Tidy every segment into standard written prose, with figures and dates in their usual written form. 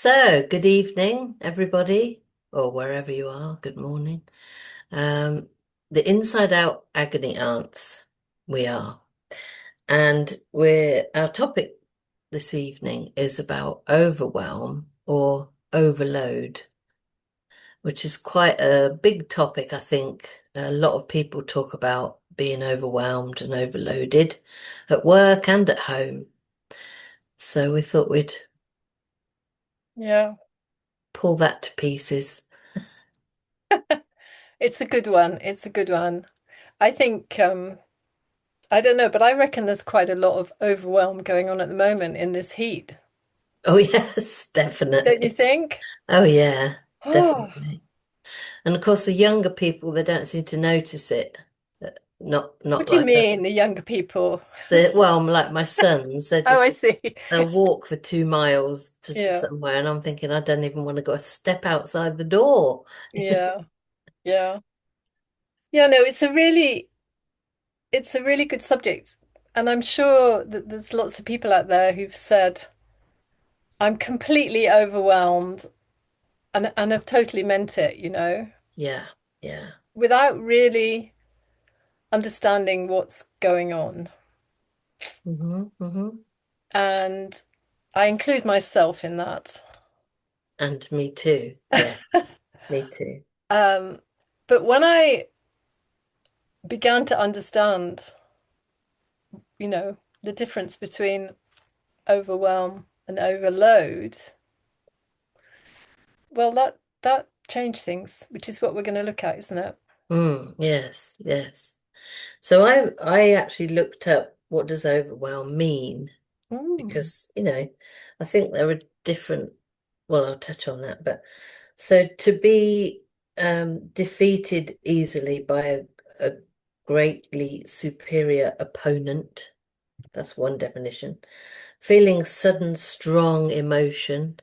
So, good evening, everybody, or wherever you are. Good morning. Um, the Inside Out Agony Aunts, we are. And our topic this evening is about overwhelm or overload, which is quite a big topic, I think. A lot of people talk about being overwhelmed and overloaded at work and at home. So we thought we'd Yeah, pull that to pieces. it's a good one. It's a good one. I think I don't know, but I reckon there's quite a lot of overwhelm going on at the moment in this heat. Oh, yes, Don't you definitely. think? Oh, yeah, Oh, definitely. And of course, the younger people, they don't seem to notice it. Not what do you like us. mean, the younger people? Well, like my sons, Oh, I see. they'll walk for 2 miles to Yeah, somewhere, and I'm thinking, I don't even want to go a step outside the door. yeah, yeah. Yeah, no, it's a really good subject. And I'm sure that there's lots of people out there who've said, I'm completely overwhelmed and have totally meant it, Yeah, yeah. without really understanding what's going on. Hmm. And I include myself in that. And me too. Yeah, me too. Um, but when I began to understand, the difference between overwhelm and overload, well, that changed things, which is what we're going to look at, isn't it? Yes, yes. So I actually looked up what does overwhelm mean Mm. because, I think there are different, well, I'll touch on that, but so to be defeated easily by a greatly superior opponent, that's one definition. Feeling sudden strong emotion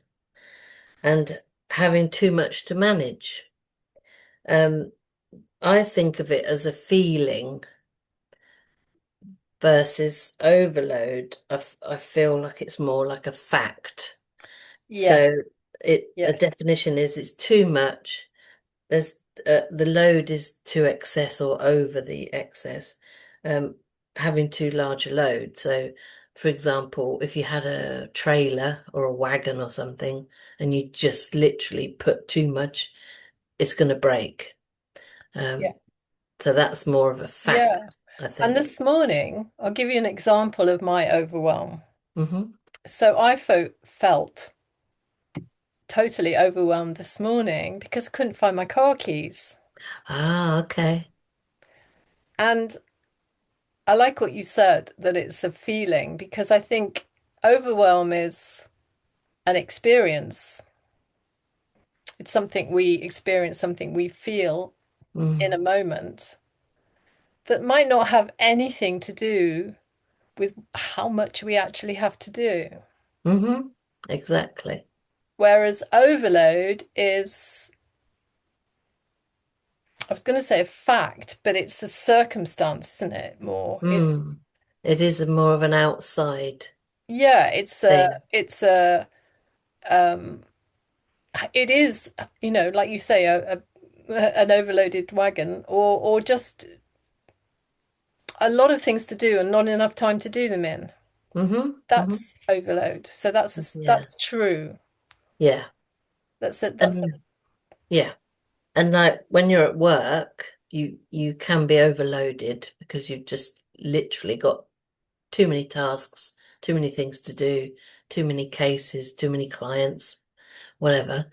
and having too much to manage. Um, I think of it as a feeling versus overload. I feel like it's more like a fact. Yeah, So a yes, definition is it's too much. There's the load is to excess or over the excess, um, having too large a load. So, for example, if you had a trailer or a wagon or something, and you just literally put too much, it's going to break. yeah, Um, so that's more of a yeah. fact, I And think. this morning, I'll give you an example of my overwhelm. Hmm. So I felt totally overwhelmed this morning because I couldn't find my car keys. Ah, okay. And I like what you said, that it's a feeling, because I think overwhelm is an experience. It's something we experience, something we feel in a Mm. moment that might not have anything to do with how much we actually have to do. Hmm. Exactly. Whereas overload is, I was going to say a fact, but it's a circumstance, isn't it? More. It's, Mm. It is a more of an outside yeah, it's a, thing. it's a, um, it is, like you say, an overloaded wagon, or just a lot of things to do and not enough time to do them in. Hmm. Hmm. That's overload. So Yeah. that's true. Yeah. That's it. That's And yeah. And like when you're at work, you can be overloaded because you've just literally got too many tasks, too many things to do, too many cases, too many clients, whatever.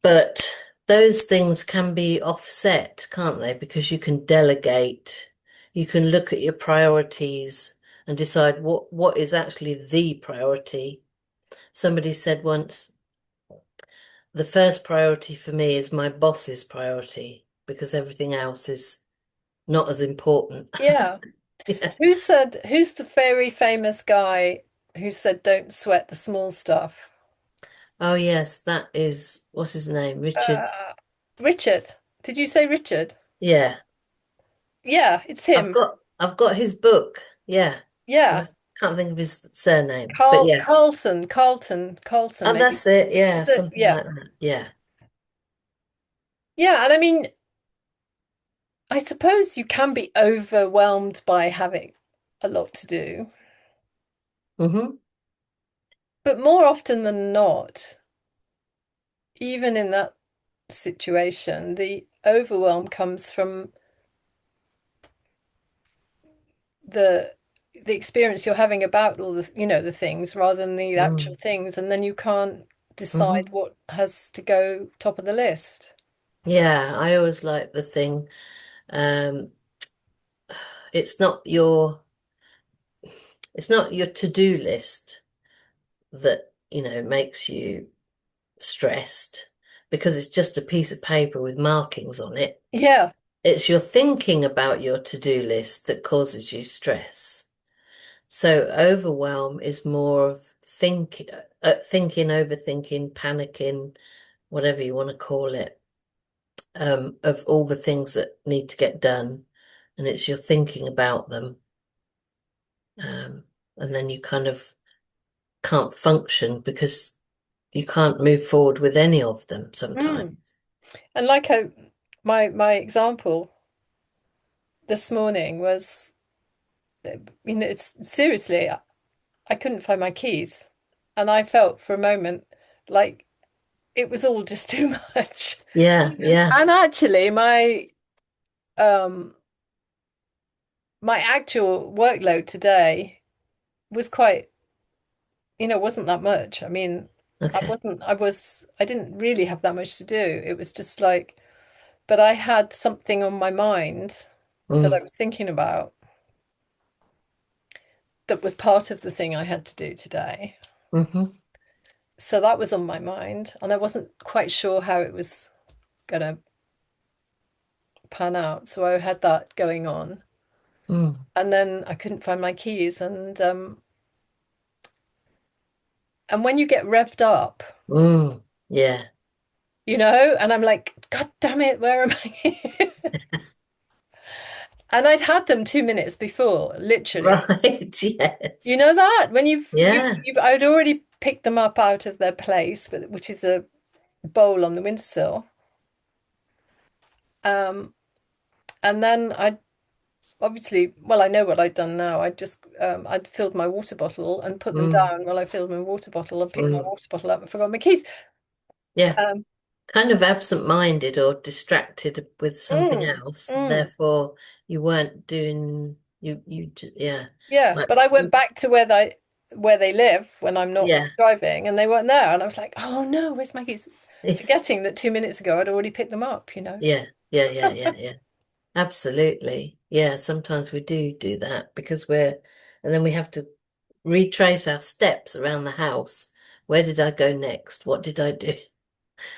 But those things can be offset, can't they? Because you can delegate, you can look at your priorities and decide what is actually the priority. Somebody said once, the first priority for me is my boss's priority because everything else is not as important. yeah. Yeah. Who's the very famous guy who said don't sweat the small stuff? Oh yes, that is what's his name? Richard. Uh, Richard. Did you say Richard? Yeah. Yeah, it's I've him. got I've got his book. Yeah. Yeah. Can't think of his surname, but yeah. Carlton, Oh, maybe. that's it. Yeah, Is it? something Yeah. like that. Yeah. Yeah, and I mean, I suppose you can be overwhelmed by having a lot to do, Hmm. but more often than not, even in that situation, the overwhelm comes from the the experience you're having about all the, the things rather than the actual Mm. things, and then you can't decide Hmm. what has to go top of the list. Yeah, I always like the thing. Um, it's not your it's not your to-do list that, makes you stressed because it's just a piece of paper with markings on it. Yeah. It's your thinking about your to-do list that causes you stress. So overwhelm is more of thinking, overthinking, panicking, whatever you want to call it, of all the things that need to get done, and it's your thinking about them, um, and then you kind of can't function because you can't move forward with any of them Mm. sometimes. And like my example this morning was, it's seriously, I couldn't find my keys, and I felt for a moment like it was all just too much. Yeah, yeah, And actually, um my actual workload today was quite, wasn't that much. I mean, okay. I didn't really have that much to do. It was just like, but I had something on my mind that I Mm, was thinking about that was part of the thing I had to do today. hmm. So that was on my mind, and I wasn't quite sure how it was going to pan out. So I had that going on. Mm, And then I couldn't find my keys, and when you get revved up, yeah. and I'm like, God damn it, where am I? And I'd had them 2 minutes before, literally. Right, You yes. know that when Yeah. I'd already picked them up out of their place, but which is a bowl on the windowsill. Um, and then I obviously, well, I know what I'd done now. I'd filled my water bottle and put them Mm, down while I filled my water bottle and picked my mm. water bottle up and forgot my keys. Yeah. Um, Kind of absent-minded or distracted with something mm, else. mm. Therefore, you weren't doing yeah. Yeah, Like, but I went back to where they live when I'm not yeah. driving, and they weren't there, and I was like, "Oh no, where's my keys?" Forgetting that 2 minutes ago I'd already picked them up. Yeah. Yeah, yeah, yeah, yeah. Absolutely. Yeah, sometimes we do that because and then we have to retrace our steps around the house. Where did I go next? What did I do?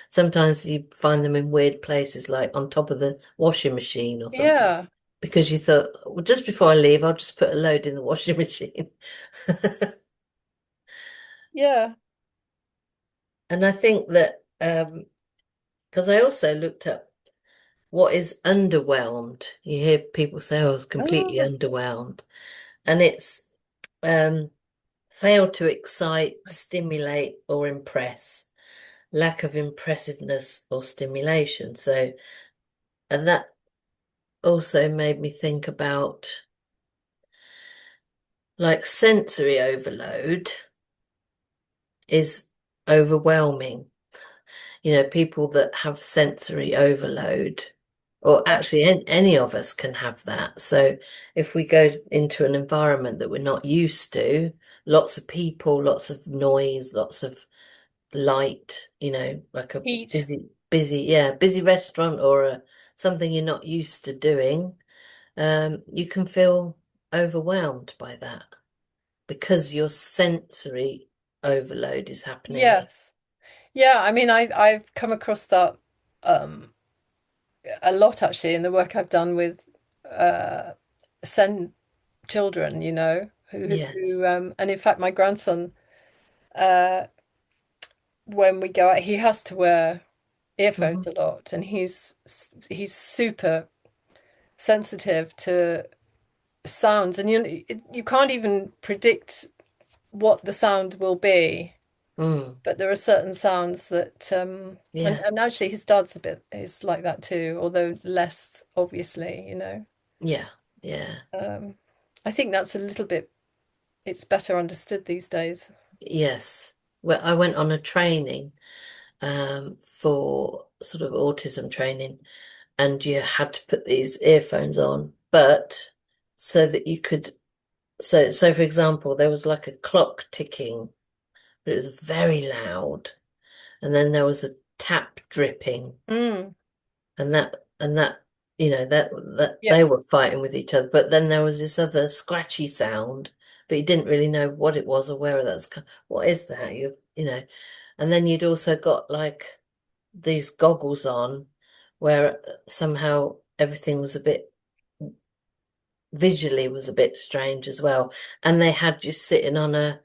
Sometimes you find them in weird places, like on top of the washing machine or something, Yeah, because you thought, well, just before I leave, I'll just put a load in the washing machine. yeah. And I think that because I also looked up what is underwhelmed. You hear people say, "I was completely Oh, underwhelmed," and it's um, fail to excite, stimulate, or impress. Lack of impressiveness or stimulation. So, and that also made me think about like sensory overload is overwhelming. People that have sensory overload, or actually any of us can have that. So if we go into an environment that we're not used to, lots of people, lots of noise, lots of light, like a heat. busy restaurant or something you're not used to doing, you can feel overwhelmed by that because your sensory overload is happening. Yes. Yeah, I mean, I've come across that um a lot actually in the work I've done with uh send children, Yes. and in fact my grandson, uh when we go out, he has to wear earphones Hmm. a lot, and he's super sensitive to sounds, and you can't even predict what the sound will be. Mm, But there are certain sounds that yeah, and actually his dad's a bit is like that too, although less obviously, yeah, yeah, Um, I think that's a little bit it's better understood these days. yes. Well, I went on a training for sort of autism training, and you had to put these earphones on, but so that you could. So for example, there was like a clock ticking, but it was very loud, and then there was a tap dripping, Mm, and that that yeah. they were fighting with each other. But then there was this other scratchy sound, but you didn't really know what it was or where that's what is that, and then you'd also got like these goggles on where somehow everything was a bit visually was a bit strange as well, and they had you sitting on a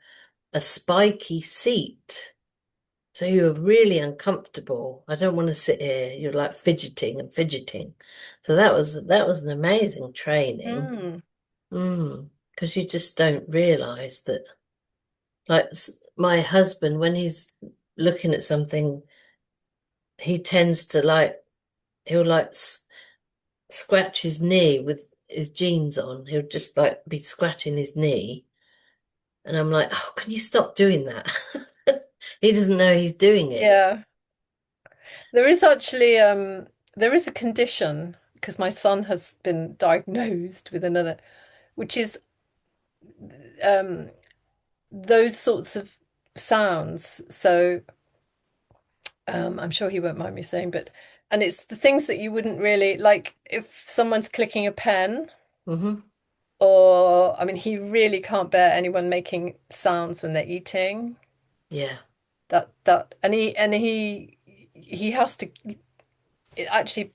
spiky seat. So you were really uncomfortable. I don't want to sit here. You're like fidgeting and fidgeting. So that was an amazing training. Mm, Because you just don't realize that. Like my husband, when he's looking at something, he tends to like he'll like scratch his knee with his jeans on. He'll just like be scratching his knee, and I'm like, oh, can you stop doing that? He doesn't know he's doing it. yeah. There is actually there is a condition because my son has been diagnosed with another, which is um those sorts of sounds. So I'm sure he won't mind me saying, but and it's the things that you wouldn't really like if someone's clicking a pen. Hmm. Or, I mean, he really can't bear anyone making sounds when they're eating. Yeah. And he has to it actually.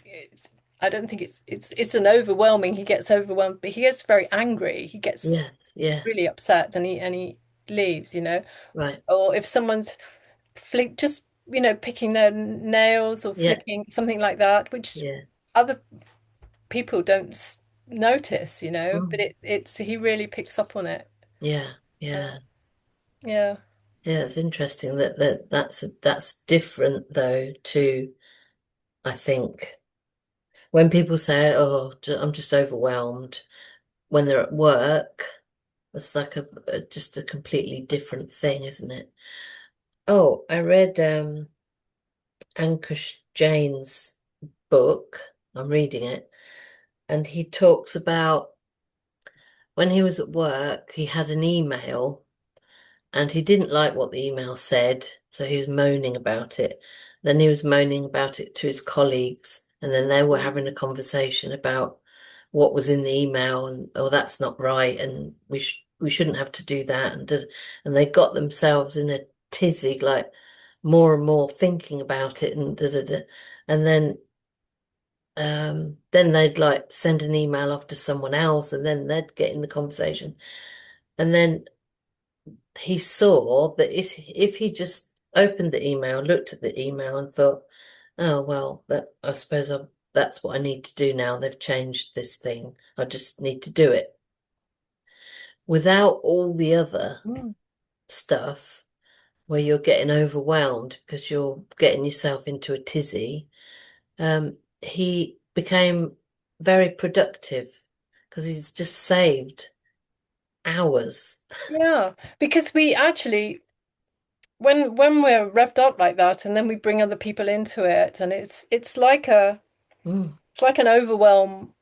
It's, I don't think it's an overwhelming. He gets overwhelmed, but he gets very angry. He gets Yeah. Yeah. really upset, and he leaves. Right. Or if someone's flick just picking their nails or Yeah. flicking something like that, which Yeah. other people don't notice, but Mm. it's he really picks up on it. Yeah. Uh, Yeah. yeah. Yeah. It's interesting that's different though to I think when people say, "Oh, I'm just overwhelmed," when they're at work, it's like just a completely different thing, isn't it? Oh, I read Ankush Jain's book. I'm reading it, and he talks about when he was at work, he had an email and he didn't like what the email said, so he was moaning about it. Then he was moaning about it to his colleagues, and then they were Mm. having a conversation about what was in the email, and oh, that's not right, and we shouldn't have to do that, and they got themselves in a tizzy, like more and more thinking about it, and and then they'd like send an email off to someone else, and then they'd get in the conversation, and then he saw that if he just opened the email, looked at the email, and thought, "Oh well, that I suppose that's what I need to do now. They've changed this thing. I just need to do it." Without all the other Mm. stuff, where you're getting overwhelmed because you're getting yourself into a tizzy, he became very productive because he's just saved hours. Yeah, because we actually when we're revved up like that and then we bring other people into it and Mm, it's like an overwhelm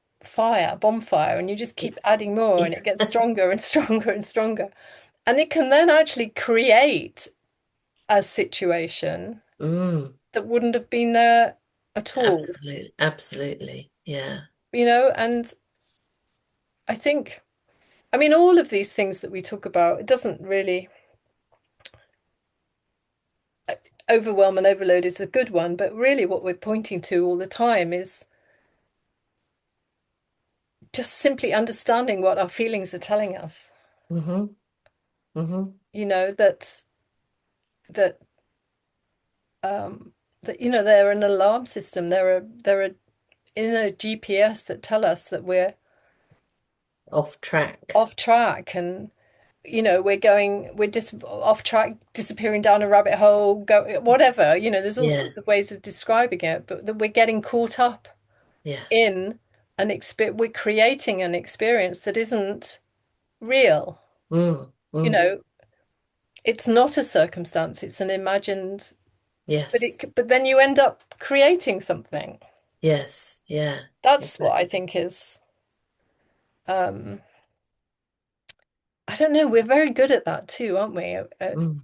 bonfire and you just keep adding more and yeah. it gets stronger and stronger and stronger. And it can then actually create a situation Mm. that wouldn't have been there at all, Absolutely, absolutely. Yeah. and I think I mean all of these things that we talk about, it doesn't really overwhelm and overload is a good one, but really what we're pointing to all the time is just simply understanding what our feelings are telling us. Mm-hmm. Mm-hmm. You know, that um they're an alarm system. There are in a GPS that tell us that off track. off track, and we're just off track, disappearing down a rabbit hole, go whatever, there's all Yeah, sorts of ways of describing it, but that we're getting caught up yeah. in an experience, we're creating an experience that isn't real. Mm, You mm, know, it's not a circumstance, it's an imagined, yes, but then you end up creating something. yes, yeah, That's what I exactly. think is, um, I don't know, we're very good at that too, aren't we? Mm.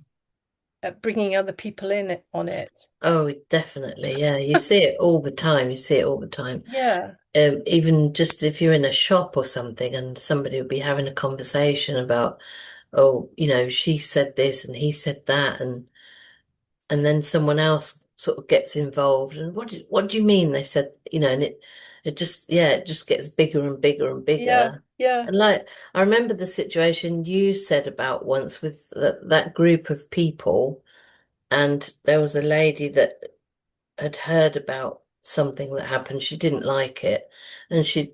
At bringing other people in on it. Oh, definitely. Yeah, you see it all the time. You see it all the time. Yeah. Even just if you're in a shop or something and somebody will be having a conversation about, oh, she said this and he said that, and then someone else sort of gets involved and what do you mean they said, and it just, yeah, it just gets bigger and bigger and Yeah. bigger. Yeah. And like I remember the situation you said about once with that group of people, and there was a lady that had heard about something that happened. She didn't like it, and she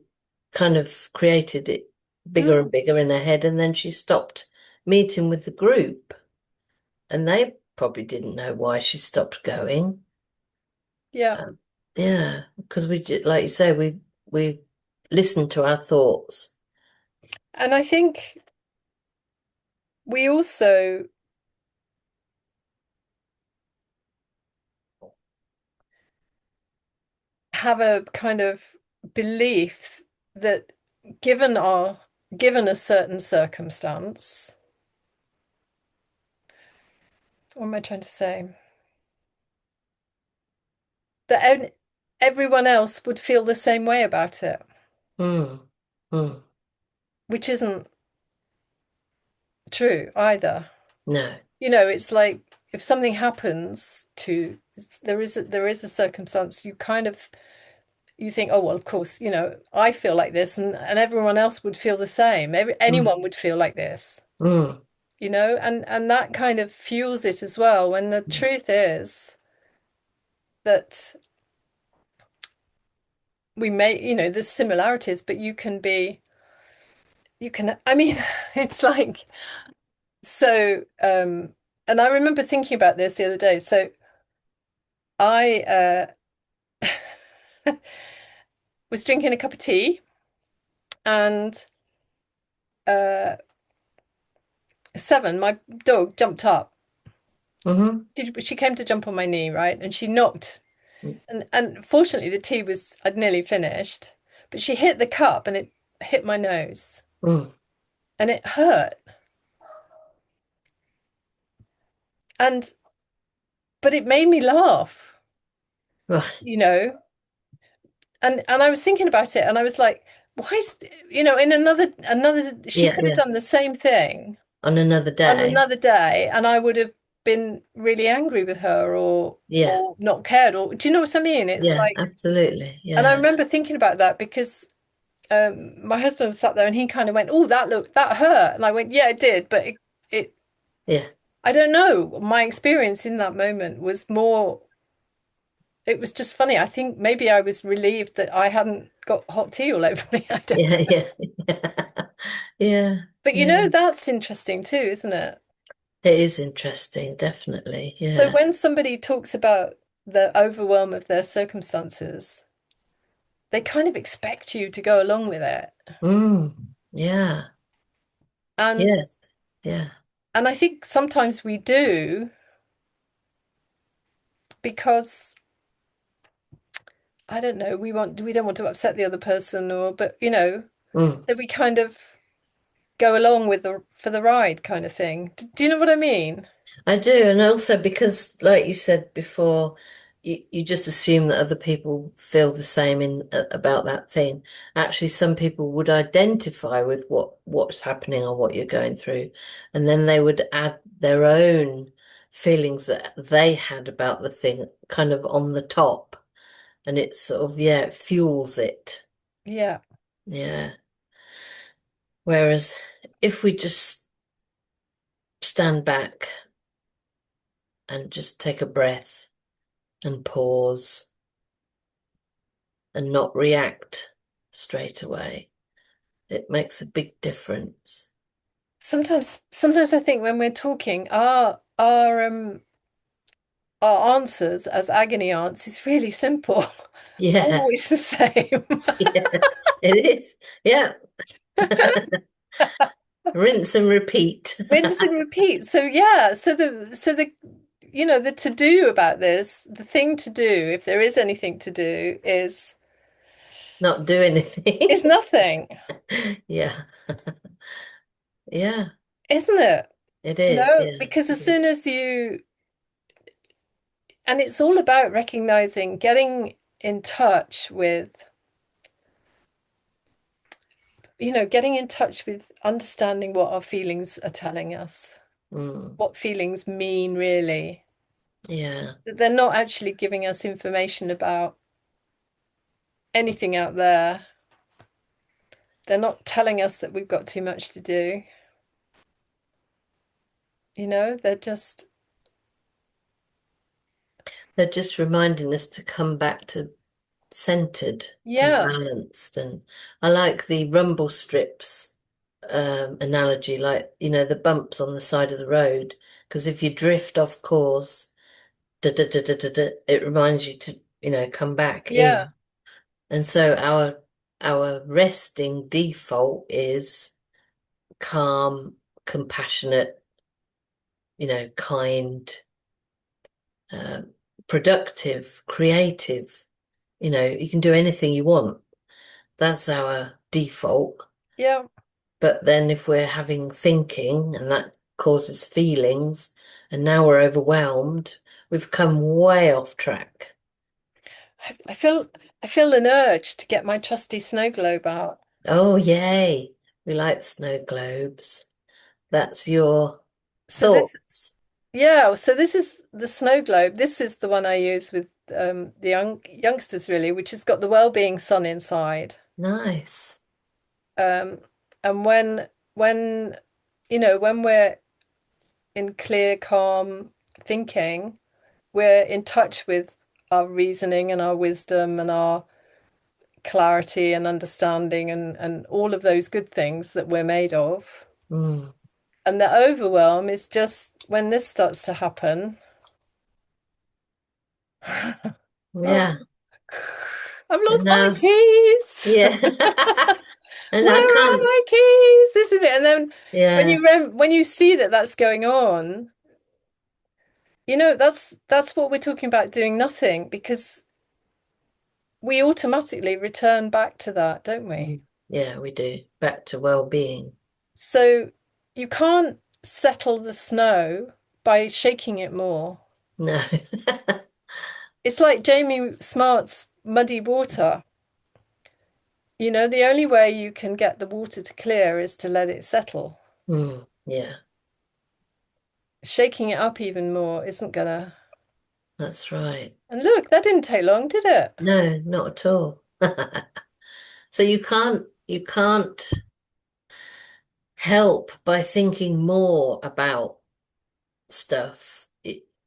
kind of created it bigger and Mm. bigger in her head, and then she stopped meeting with the group, and they probably didn't know why she stopped going. Yeah. Yeah, because like you say, we listen to our thoughts. And I think we also have a kind of belief that given our given a certain circumstance, what am I trying to say? That everyone else would feel the same way about it, Mm, mm, which isn't true either. no, It's like if something happens to there is a circumstance, you think, oh well, of course, I feel like this, and everyone else would feel the same. mm, Anyone would feel like this, mm, and that kind of fuels it as well. When the truth is that there's similarities, but I mean, it's like so. And I remember thinking about this the other day. So I was drinking a cup of tea, and uh, Seven, my dog, jumped up. mm-hmm, She came to jump on my knee, right? And she knocked. mm, And fortunately, I'd nearly finished, but she hit the cup and it hit my nose mm. and it hurt. And, but it made me laugh, Right. you know? And I was thinking about it and I was like, why is, in she Yeah, could have yeah. done the same thing On another on day. another day and I would have been really angry with her Yeah, or not cared, or do you know what I mean? It's yeah, like, absolutely. and I Yeah, remember thinking about that because my husband sat there and he kind of went, "Oh, that hurt," and I went, "Yeah, it did," but it yeah, I don't know. My experience in that moment was more. It was just funny. I think maybe I was relieved that I hadn't got hot tea all over me. I don't yeah, know. yeah, yeah, But yeah. that's interesting too, isn't it? It is interesting, definitely. So Yeah. when somebody talks about the overwhelm of their circumstances, they kind of expect you to go along with it. Yeah. And Yes. Yeah. I think sometimes we do because I don't know, we don't want to upset the other person but Mm. that we kind of go along with the for the ride kind of thing. Do you know what I mean? I do, and also because, like you said before, you just assume that other people feel the same about that thing. Actually, some people would identify with what's happening or what you're going through, and then they would add their own feelings that they had about the thing, kind of on the top, and it's sort of, yeah, it fuels it. Yeah. Yeah. Whereas if we just stand back and just take a breath and pause and not react straight away, It makes a big difference. Sometimes I think when we're talking, our answers as agony aunts is really simple, Yeah, always the same. yeah, it is. Yeah. Rinse and repeat. Rinse and repeat. So yeah, so the the to do about this, the thing to do, if there is anything to do, Not do anything. is nothing, Yeah. Yeah, isn't it? it is. Yeah. Because as soon as and it's all about recognizing, getting in touch with, getting in touch with understanding what our feelings are telling us, Mm, what feelings mean really. yeah. That they're not actually giving us information about anything out there. They're not telling us that we've got too much to do. They're just, They're just reminding us to come back to centered and yeah, balanced. And I like the rumble strips analogy, like, the bumps on the side of the road. Because if you drift off course, it reminds you to, come back yeah, in. And so our resting default is calm, compassionate, kind, um, productive, creative. You can do anything you want. That's our default. yeah. But then if we're having thinking and that causes feelings, and now we're overwhelmed, we've come way off track. I feel I feel an urge to get my trusty snow globe out. Oh, yay. We like snow globes. That's your So this, thoughts. yeah, so this is the snow globe. This is the one I use with the youngsters really, which has got the well-being sun inside. Nice. Um, and when when we're in clear, calm thinking, we're in touch with our reasoning and our wisdom and our clarity and understanding and all of those good things that we're made of. Mm. And the overwhelm is just when this starts to happen. Yeah. I've And lost my now, keys. yeah. And I Where are can't, my keys? This is it. And then yeah. when you see that that's going on, that's what we're talking about, doing nothing, because we automatically return back to that, don't we? Mm. Yeah, we do. Back to well-being. So you can't settle the snow by shaking it more. No. It's like Jamie Smart's muddy water. The only way you can get the water to clear is to let it settle. Mm. Yeah, Shaking it up even more isn't gonna. that's right. And look, that didn't take long, did it? No, not at all. So you can't help by thinking more about stuff.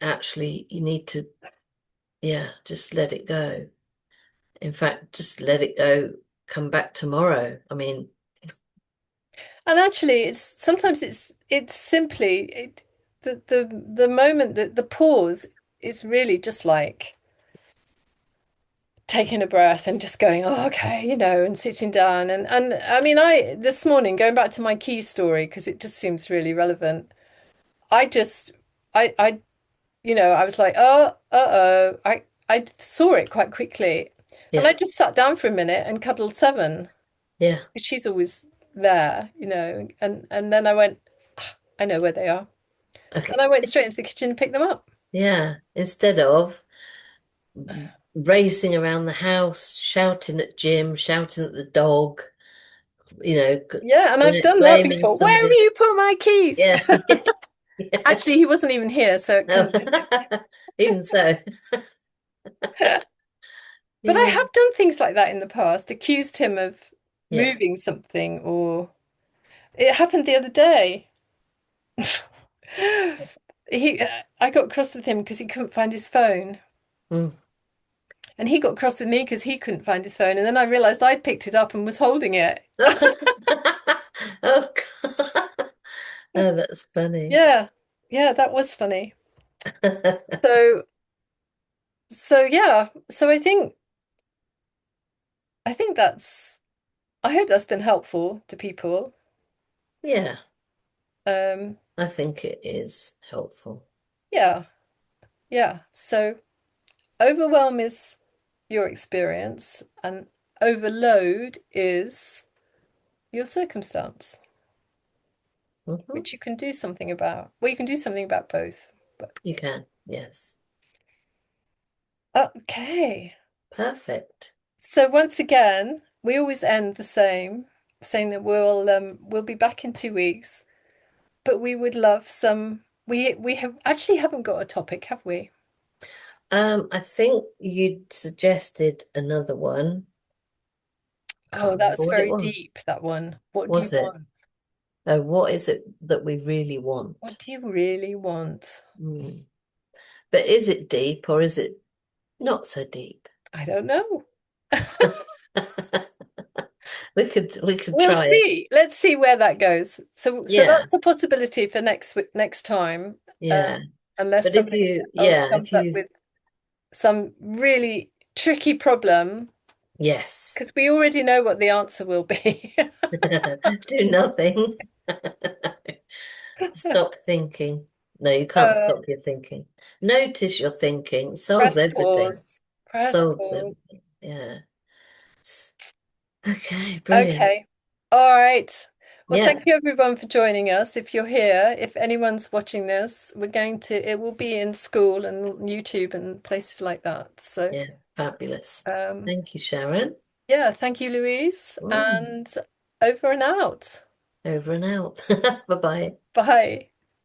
Actually, you need to, yeah, just let it go. In fact, just let it go. Come back tomorrow. I mean, And actually, it's simply the moment that the pause is really just like taking a breath and just going, oh, okay, and sitting down. And I mean, I this morning, going back to my key story, because it just seems really relevant. I just I I was like, oh, uh-oh. I saw it quite quickly. And yeah, I just sat down for a minute and cuddled Seven. yeah. She's always there, and then I went, "Ah, I know where they are." And Okay. I went straight into the kitchen and picked them up. Yeah. Instead of racing around the house, shouting at Jim, shouting at the dog, you know, Yeah, and I've done that blaming before. Where have somebody. you put my keys? Yeah. Yeah. Actually, he wasn't even here, so it No. couldn't be. Even so. But I Yeah. have done things like that in the past, accused him of Yeah. moving something, or it happened the other day. He, I got cross with him because he couldn't find his phone. Mm. And he got cross with me because he couldn't find his phone. And then I realized I'd picked it up and was holding it. Oh, God. Oh, that's funny. Yeah, yeah, that was funny. So, yeah, so I think that's I hope that's been helpful to people. Yeah, Um, I think it is helpful. yeah, yeah. So overwhelm is your experience, and overload is your circumstance, Hmm. which you can do something about. Well, you can do something about both. But You can, yes. okay. Perfect. So once again, we always end the same, saying that we'll be back in 2 weeks, but we would love some. We have actually haven't got a topic, have we? I think you suggested another one. Oh, Can't remember that's what it very was. deep, that one. What do you Was it? want? What is it that we really What want? do you really want? Hmm. But is it deep or is it not so deep? I don't know. We could We'll try it. see. Let's see where that goes. So Yeah, that's the possibility for next time, yeah. unless But if somebody you, else yeah, if comes up you, with some really tricky problem, yes, because we already know what the answer will be. do nothing. Stop thinking. No, you can't Uh, stop your thinking. Notice your thinking. Solves press everything. pause. Press Solves pause. everything. Yeah. Okay, brilliant. Okay. All right. Well, Yeah, thank you everyone for joining us. If you're here, if anyone's watching this, it will be in school and YouTube and places like that. So, yeah, fabulous. um, Thank you, Sharon. yeah, thank you, Louise, Mm, and over and out. over and out. Bye-bye. Bye.